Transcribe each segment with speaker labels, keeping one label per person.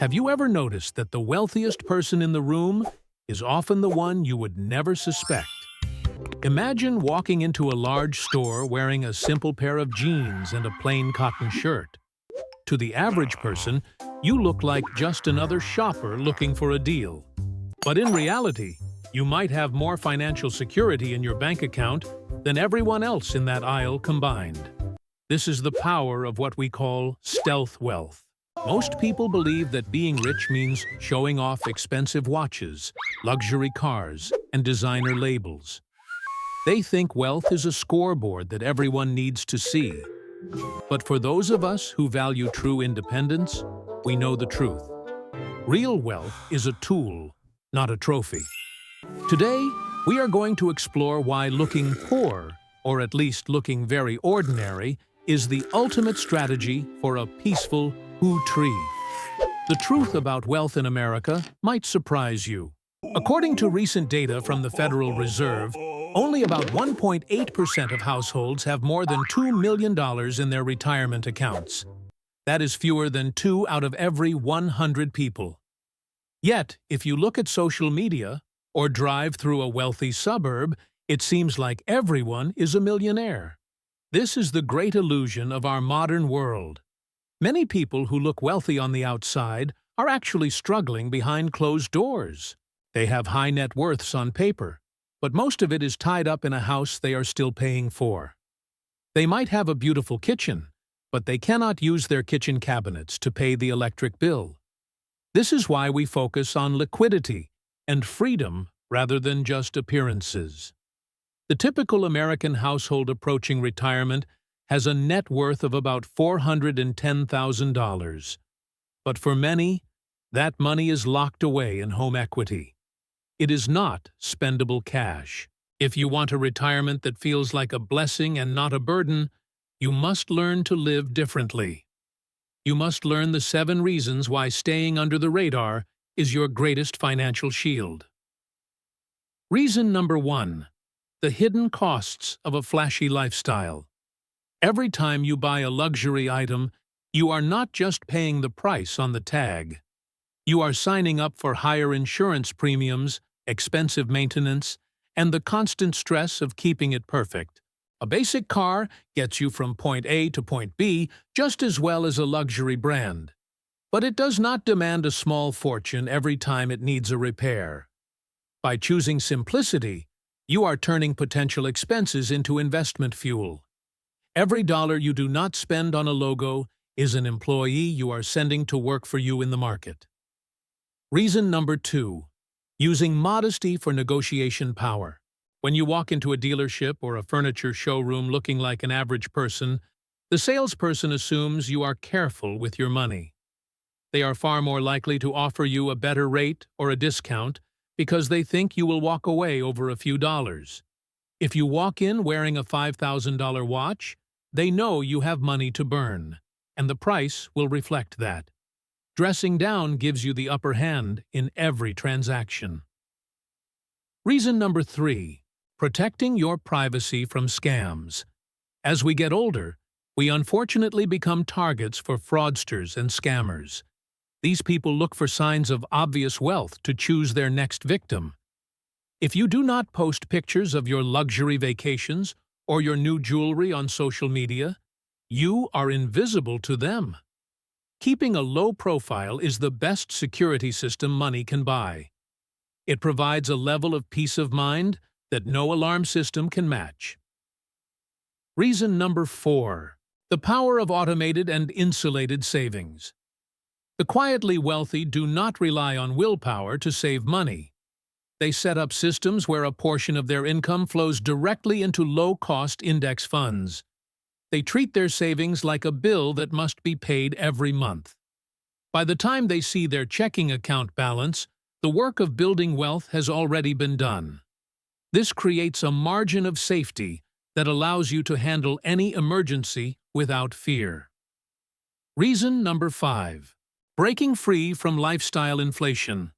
Speaker 1: Have you ever noticed that the wealthiest person in the room is often the one you would never suspect? Imagine walking into a large store wearing a simple pair of jeans and a plain cotton shirt. To the average person, you look like just another shopper looking for a deal. But in reality, you might have more financial security in your bank account than everyone else in that aisle combined. This is the power of what we call stealth wealth. Most people believe that being rich means showing off expensive watches, luxury cars, and designer labels. They think wealth is a scoreboard that everyone needs to see. But for those of us who value true independence, we know the truth. Real wealth is a tool, not a trophy. Today, we are going to explore why looking poor, or at least looking very ordinary, is the ultimate strategy for a peaceful tree. The truth about wealth in America might surprise you. According to recent data from the Federal Reserve, only about 1.8% of households have more than $2 million in their retirement accounts. That is fewer than 2 out of every 100 people. Yet, if you look at social media or drive through a wealthy suburb, it seems like everyone is a millionaire. This is the great illusion of our modern world. Many people who look wealthy on the outside are actually struggling behind closed doors. They have high net worths on paper, but most of it is tied up in a house they are still paying for. They might have a beautiful kitchen, but they cannot use their kitchen cabinets to pay the electric bill. This is why we focus on liquidity and freedom rather than just appearances. The typical American household approaching retirement has a net worth of about $410,000. But for many, that money is locked away in home equity. It is not spendable cash. If you want a retirement that feels like a blessing and not a burden, you must learn to live differently. You must learn the 7 reasons why staying under the radar is your greatest financial shield. Reason number 1. The hidden costs of a flashy lifestyle. Every time you buy a luxury item, you are not just paying the price on the tag. You are signing up for higher insurance premiums, expensive maintenance, and the constant stress of keeping it perfect. A basic car gets you from point A to point B just as well as a luxury brand. But it does not demand a small fortune every time it needs a repair. By choosing simplicity, you are turning potential expenses into investment fuel. Every dollar you do not spend on a logo is an employee you are sending to work for you in the market. Reason number 2. Using modesty for negotiation power. When you walk into a dealership or a furniture showroom looking like an average person, the salesperson assumes you are careful with your money. They are far more likely to offer you a better rate or a discount because they think you will walk away over a few dollars. If you walk in wearing a $5,000 watch, they know you have money to burn, and the price will reflect that. Dressing down gives you the upper hand in every transaction. Reason number 3. Protecting your privacy from scams. As we get older, we unfortunately become targets for fraudsters and scammers. These people look for signs of obvious wealth to choose their next victim. If you do not post pictures of your luxury vacations or your new jewelry on social media, you are invisible to them. Keeping a low profile is the best security system money can buy. It provides a level of peace of mind that no alarm system can match. Reason number 4. The power of automated and insulated savings. The quietly wealthy do not rely on willpower to save money. They set up systems where a portion of their income flows directly into low-cost index funds. They treat their savings like a bill that must be paid every month. By the time they see their checking account balance, the work of building wealth has already been done. This creates a margin of safety that allows you to handle any emergency without fear. Reason number 5. Breaking free from lifestyle inflation.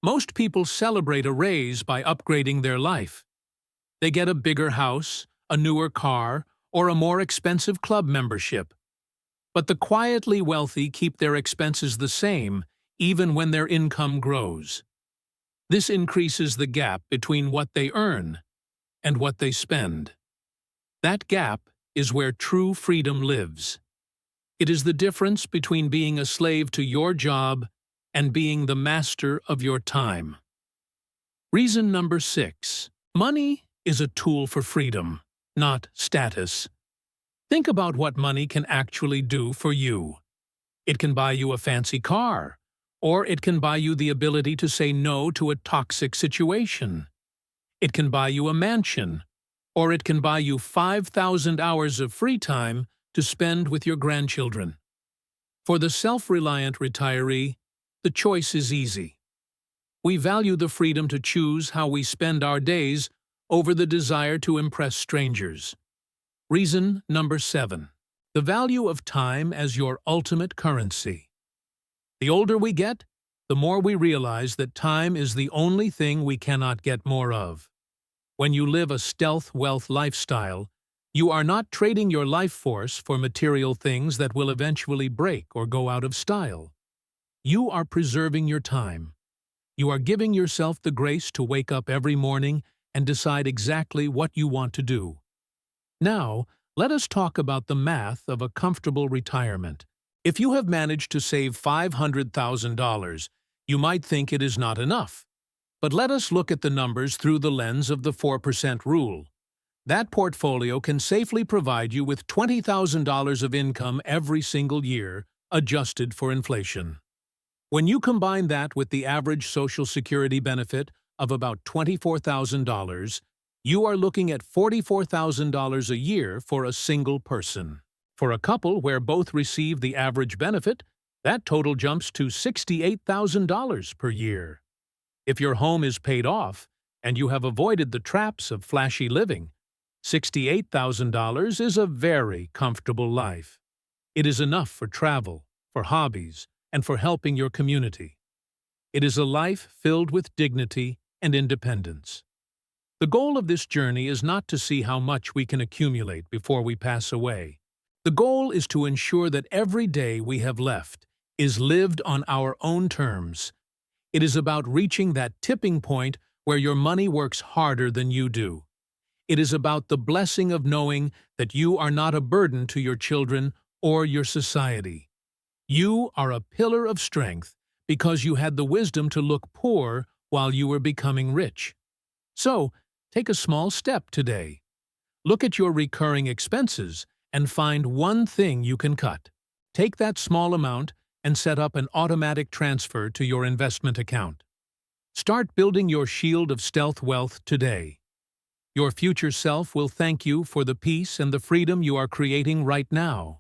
Speaker 1: Most people celebrate a raise by upgrading their life. They get a bigger house, a newer car, or a more expensive club membership. But the quietly wealthy keep their expenses the same, even when their income grows. This increases the gap between what they earn and what they spend. That gap is where true freedom lives. It is the difference between being a slave to your job and being the master of your time. Reason number 6. Money is a tool for freedom, not status. Think about what money can actually do for you. It can buy you a fancy car, or it can buy you the ability to say no to a toxic situation. It can buy you a mansion, or it can buy you 5,000 hours of free time to spend with your grandchildren. For the self-reliant retiree, the choice is easy. We value the freedom to choose how we spend our days over the desire to impress strangers. Reason number 7. The value of time as your ultimate currency. The older we get, the more we realize that time is the only thing we cannot get more of. When you live a stealth wealth lifestyle, you are not trading your life force for material things that will eventually break or go out of style. You are preserving your time. You are giving yourself the grace to wake up every morning and decide exactly what you want to do. Now, let us talk about the math of a comfortable retirement. If you have managed to save $500,000, you might think it is not enough. But let us look at the numbers through the lens of the 4% rule. That portfolio can safely provide you with $20,000 of income every single year, adjusted for inflation. When you combine that with the average Social Security benefit of about $24,000, you are looking at $44,000 a year for a single person. For a couple where both receive the average benefit, that total jumps to $68,000 per year. If your home is paid off and you have avoided the traps of flashy living, $68,000 is a very comfortable life. It is enough for travel, for hobbies, and for helping your community. It is a life filled with dignity and independence. The goal of this journey is not to see how much we can accumulate before we pass away. The goal is to ensure that every day we have left is lived on our own terms. It is about reaching that tipping point where your money works harder than you do. It is about the blessing of knowing that you are not a burden to your children or your society. You are a pillar of strength because you had the wisdom to look poor while you were becoming rich. So, take a small step today. Look at your recurring expenses and find one thing you can cut. Take that small amount and set up an automatic transfer to your investment account. Start building your shield of stealth wealth today. Your future self will thank you for the peace and the freedom you are creating right now.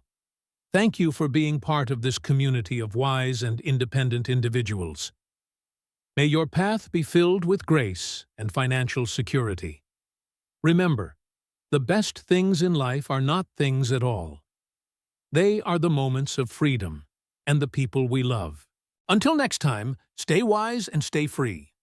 Speaker 1: Thank you for being part of this community of wise and independent individuals. May your path be filled with grace and financial security. Remember, the best things in life are not things at all. They are the moments of freedom and the people we love. Until next time, stay wise and stay free.